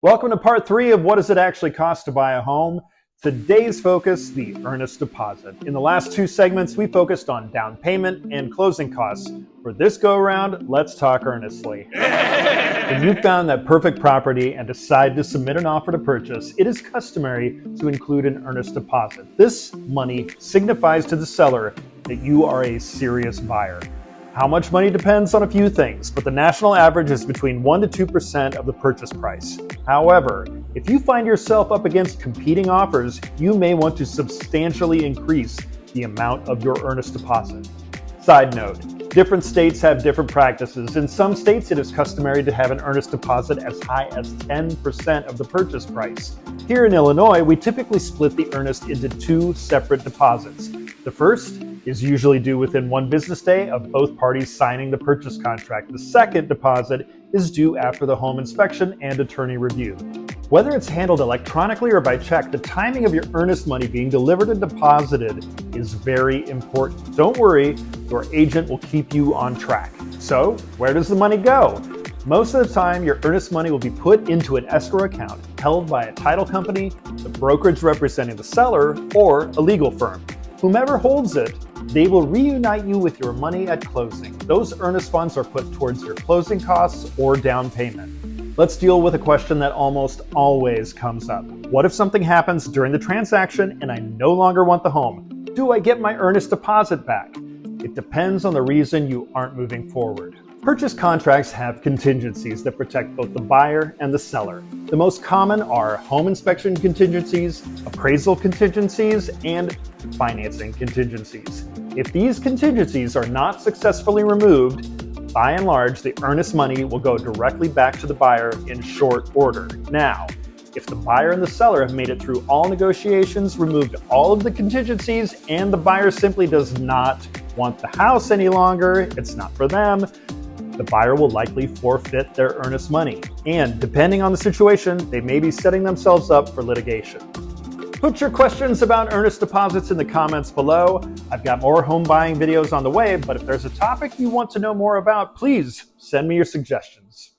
Welcome to part 3 of what does it actually cost to buy a home. Today's focus, the earnest deposit. In the last 2 segments, we focused on down payment and closing costs. For this go around, let's talk earnestly. When you found that perfect property and decide to submit an offer to purchase, it is customary to include an earnest deposit. This money signifies to the seller that you are a serious buyer. How much money depends on a few things, but the national average is between 1% to 2% of the purchase price. However, if you find yourself up against competing offers, you may want to substantially increase the amount of your earnest deposit. Side note, different states have different practices. In some states, it is customary to have an earnest deposit as high as 10% of the purchase price. Here in Illinois, we typically split the earnest into 2 separate deposits. The first is usually due within 1 business day of both parties signing the purchase contract. The second deposit is due after the home inspection and attorney review. Whether it's handled electronically or by check, the timing of your earnest money being delivered and deposited is very important. Don't worry, your agent will keep you on track. So, where does the money go? Most of the time, your earnest money will be put into an escrow account held by a title company, the brokerage representing the seller, or a legal firm. Whomever holds it, they will reunite you with your money at closing. Those earnest funds are put towards your closing costs or down payment. Let's deal with a question that almost always comes up. What if something happens during the transaction and I no longer want the home? Do I get my earnest deposit back? It depends on the reason you aren't moving forward. Purchase contracts have contingencies that protect both the buyer and the seller. The most common are home inspection contingencies, appraisal contingencies, and financing contingencies. If these contingencies are not successfully removed, by and large, the earnest money will go directly back to the buyer in short order. Now, if the buyer and the seller have made it through all negotiations, removed all of the contingencies, and the buyer simply does not want the house any longer, it's not for them, the buyer will likely forfeit their earnest money. And depending on the situation, they may be setting themselves up for litigation. Put your questions about earnest deposits in the comments below. I've got more home buying videos on the way, but if there's a topic you want to know more about, please send me your suggestions.